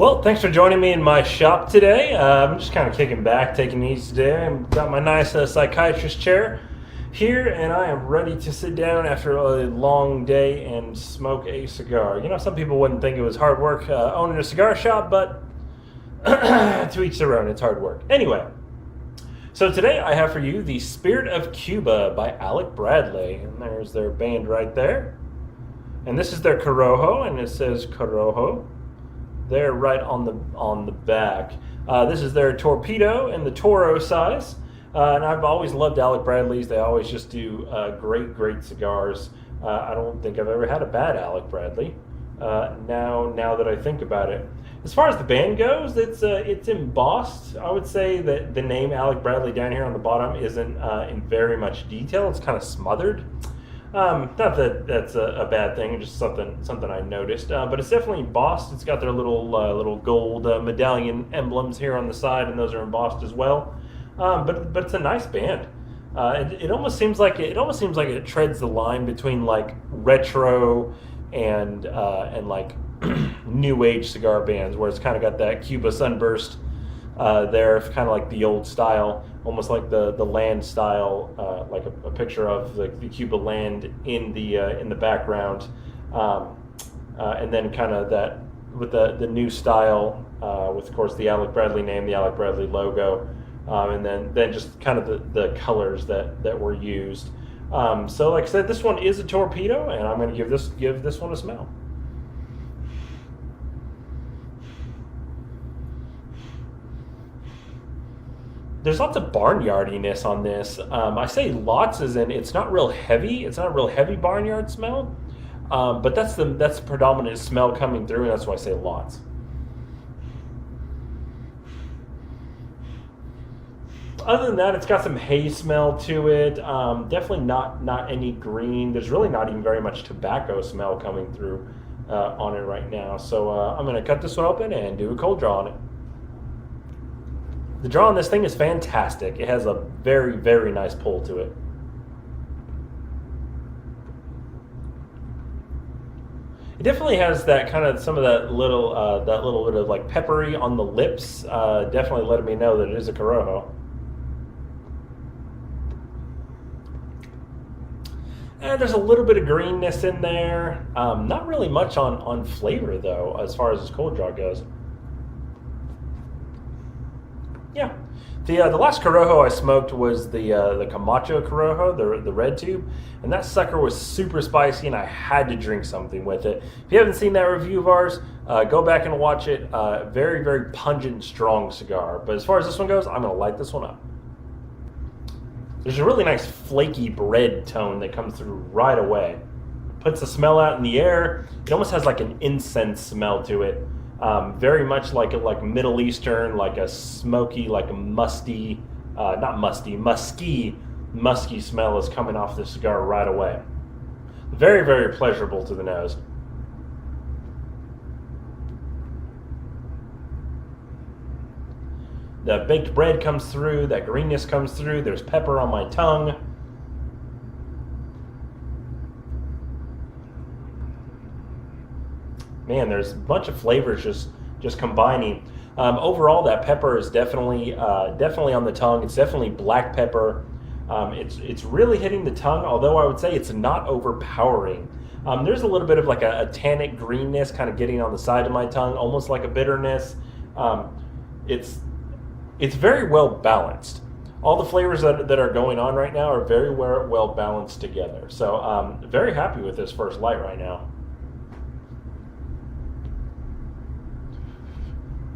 Well, thanks for joining me in my shop today. I'm just kind of kicking back, taking it easy today. I've got my nice psychiatrist chair here, and I am ready to sit down after a long day and smoke a cigar. You know, some people wouldn't think it was hard work owning a cigar shop, but to each their own, it's hard work. Anyway, so today I have for you The Spirit of Cuba by Alec Bradley, and there's their band right there. And this is their Corojo, and it says Corojo. They're right on the back. This is their torpedo in the Toro size, and I've always loved Alec Bradley's. They always just do great cigars. I don't think I've ever had a bad Alec Bradley. Now that I think about it, as far as the band goes, it's embossed. I would say that the name Alec Bradley down here on the bottom isn't in very much detail. It's kind of smothered. Not that that's a bad thing, just something I noticed. But it's definitely embossed. It's got their little gold medallion emblems here on the side, and those are embossed as well. But it's a nice band. It almost seems like it treads the line between like retro and like new age cigar bands, where it's kind of got that Cuba sunburst there, kind of like the old style, almost like the land style, like a picture of the Cuba land in the background, and then kind of that with the new style, with of course the Alec Bradley name, the Alec Bradley logo, and then just kind of the colors that were used. So like I said, this one is a torpedo, and I'm going to give this one a smell. There's lots of barnyardiness on this. I say lots as in it's not real heavy. It's not a real heavy barnyard smell, but that's the predominant smell coming through, and that's why I say lots. Other than that, it's got some hay smell to it. Definitely not any green. There's really not even very much tobacco smell coming through on it right now. So I'm going to cut this one open and do a cold draw on it. The draw on this thing is fantastic. It has a very nice pull to it. It definitely has that kind of some of that little bit of like peppery on the lips. Definitely letting me know that it is a Corojo. And there's a little bit of greenness in there. Not really much on flavor though, as far as this cold draw goes. Yeah, the last Corojo I smoked was the Camacho Corojo, the red tube, and that sucker was super spicy, and I had to drink something with it. If you haven't seen that review of ours, go back and watch it. Very pungent, strong cigar. But as far as this one goes, I'm gonna light this one up. There's a really nice flaky bread tone that comes through right away. Puts the smell out in the air. It almost has like an incense smell to it. Very much like Middle Eastern, like a smoky, like a musty, musky smell is coming off the cigar right away. Very pleasurable to the nose. The baked bread comes through, that greenness comes through, there's pepper on my tongue. Man, there's a bunch of flavors just combining. Overall, that pepper is definitely on the tongue. It's definitely black pepper. It's really hitting the tongue, although I would say it's not overpowering. There's a little bit of like a tannic greenness kind of getting on the side of my tongue, almost like a bitterness. It's very well balanced. All the flavors that are going on right now are very well balanced together. So very happy with this first light right now.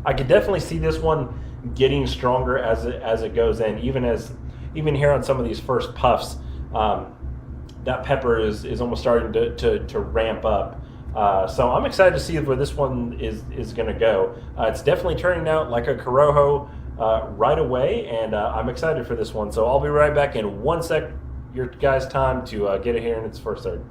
I could definitely see this one getting stronger as it goes in, even here on some of these first puffs. That pepper is almost starting to ramp up. So I'm excited to see where this one is going to go. It's definitely turning out like a Corojo right away, and I'm excited for this one. So I'll be right back in 1 sec. Your guys' time to get it here in its first third.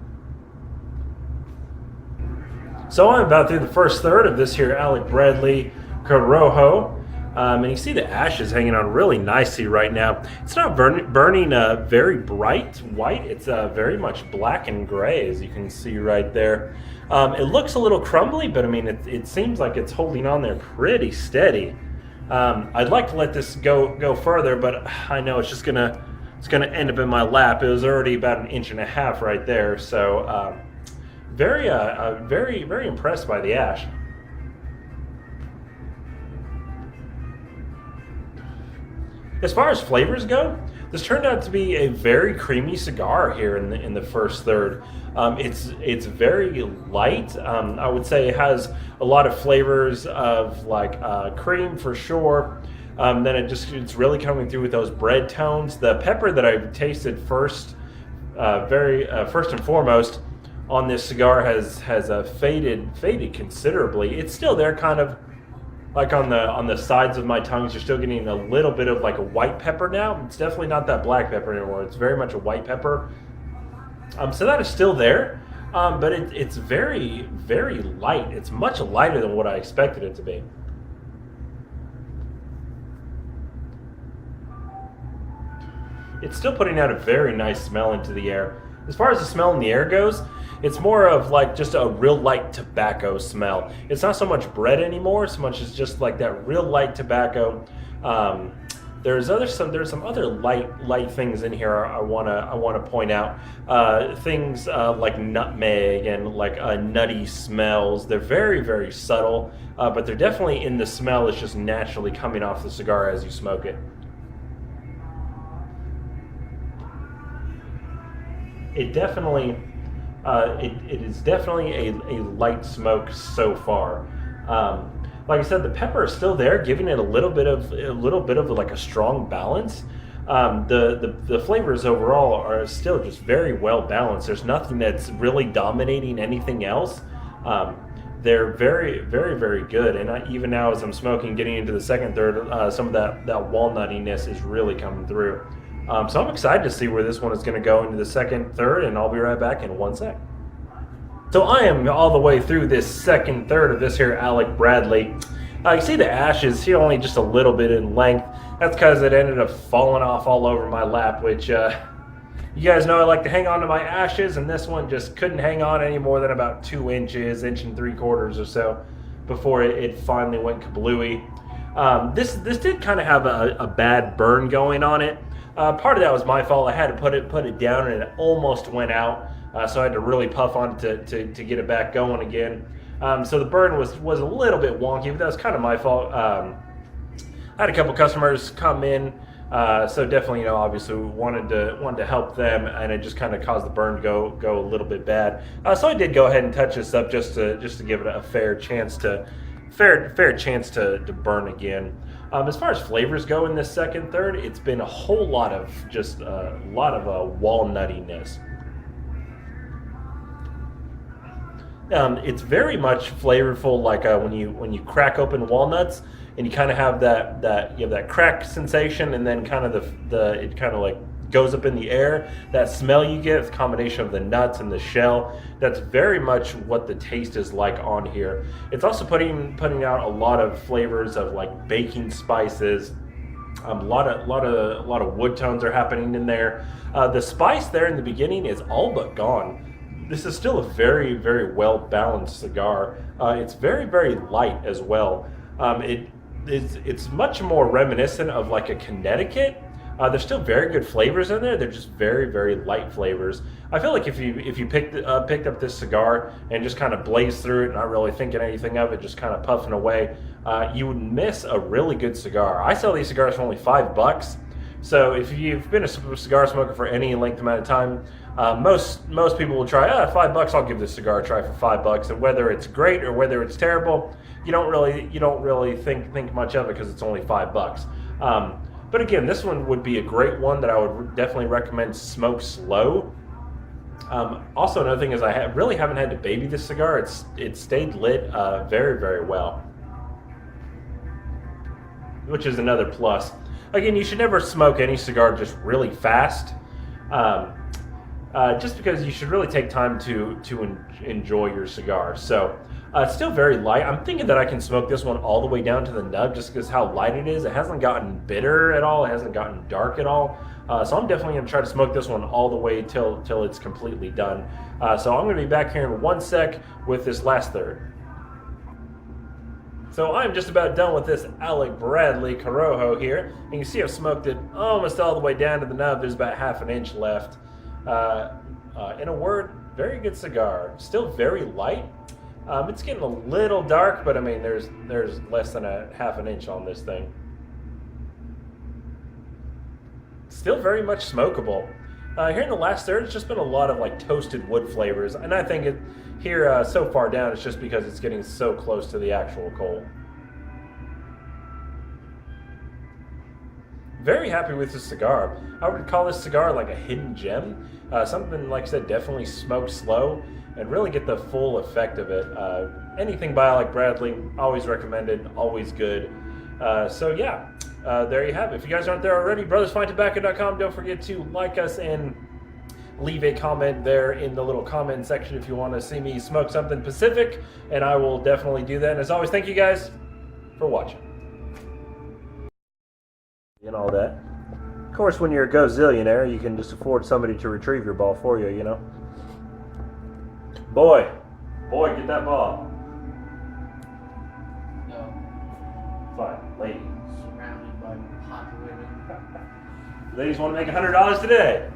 So I'm about through the first third of this here Alec Bradley Corojo. And you see the ashes hanging on really nicely right now. It's not burning very bright white. It's very much black and gray, as you can see right there. It looks a little crumbly, but I mean, it seems like it's holding on there pretty steady. I'd like to let this go further, but I know it's gonna end up in my lap. It was already about 1.5 inches right there, so very impressed by the ash. As far as flavors go, this turned out to be a very creamy cigar here in the first third. It's very light. I would say it has a lot of flavors of like cream for sure. Then it's really coming through with those bread tones. The pepper that I tasted first, first and foremost on this cigar has faded considerably. It's still there, kind of like on the sides of my tongues. You're still getting a little bit of like a white pepper now. It's definitely not that black pepper anymore. It's very much a white pepper. So that is still there, but it's very light. It's much lighter than what I expected it to be. It's still putting out a very nice smell into the air. As far as the smell in the air goes, it's more of like just a real light tobacco smell. It's not so much bread anymore, so much as just like that real light tobacco. There's some other light things in here I wanna point out. Things like nutmeg and like nutty smells. They're very subtle, but they're definitely in the smell. It's just naturally coming off the cigar as you smoke it. It definitely. It is definitely a light smoke so far. Like I said, the pepper is still there, giving it a little bit of like a strong balance. The flavors overall are still just very well balanced. There's nothing that's really dominating anything else. They're very good. And even now, as I'm smoking, getting into the second third, some of that walnuttiness is really coming through. So I'm excited to see where this one is going to go into the second third, and I'll be right back in 1 sec. So I am all the way through this second third of this here Alec Bradley. You see the ash is here only just a little bit in length. That's because it ended up falling off all over my lap, which you guys know I like to hang on to my ashes, and this one just couldn't hang on any more than about 2 inches, 1.75 inches or so before it finally went kablooey. This did kind of have a bad burn going on it. Part of that was my fault. I had to put it down, and it almost went out. So I had to really puff on it to get it back going again. So the burn was a little bit wonky, but that was kind of my fault. I had a couple customers come in, so definitely, obviously wanted to help them, and it just kind of caused the burn to go a little bit bad. So I did go ahead and touch this up just to give it a fair chance to burn again. As far as flavors go in this second third, it's been a whole lot of walnuttiness. It's very much flavorful, like when you crack open walnuts, and you kind of have that crack sensation, and then kind of it kind of like goes up in the air. That smell you get, the combination of the nuts and the shell, that's very much what the taste is like on here. It's also putting out a lot of flavors of like baking spices. A lot of wood tones are happening in there. The spice there in the beginning is all but gone. This is still a very well balanced cigar. It's very light as well. It's much more reminiscent of like a Connecticut. There's still very good flavors in there. They're just very light flavors. I feel like if you picked up this cigar and just kind of blazed through it, not really thinking anything of it, just kind of puffing away, you would miss a really good cigar. I sell these cigars for only $5. So if you've been a cigar smoker for any length amount of time, most people will try, $5, I'll give this cigar a try for $5. And whether it's great or whether it's terrible, you don't really think much of it because it's only $5. But again, this one would be a great one that I would definitely recommend smoke slow. Also, another thing is I really haven't had to baby this cigar. It stayed lit very well, which is another plus. Again, you should never smoke any cigar just really fast. just because you should really take time to enjoy your cigar. So it's still very light. I'm thinking that I can smoke this one all the way down to the nub just because how light it is. It hasn't gotten bitter at all. It hasn't gotten dark at all. So I'm definitely going to try to smoke this one all the way till it's completely done. So I'm going to be back here in 1 sec with this last third. So I'm just about done with this Alec Bradley Corojo here. And you can see I've smoked it almost all the way down to the nub. There's about ½ an inch left. In a word, very good cigar. Still very light. It's getting a little dark, but I mean, there's less than ½ an inch on this thing. Still very much smokable. Here in the last third, it's just been a lot of like toasted wood flavors, and I think here so far down, it's just because it's getting so close to the actual coal. Very happy with this cigar. I would call this cigar like a hidden gem. Something, like I said, definitely smoked slow and really get the full effect of it. Anything by Alec Bradley, always recommended, always good. So yeah, there you have it. If you guys aren't there already, brothersfinetobacco.com. Don't forget to like us and leave a comment there in the little comment section if you want to see me smoke something Pacific, and I will definitely do that. And as always, thank you guys for watching. And all that. Of course, when you're a gazillionaire, you can just afford somebody to retrieve your ball for you, you know? Boy, get that ball. No. Fine, lady. Surrounded by hot women. Ladies want to make $100 today.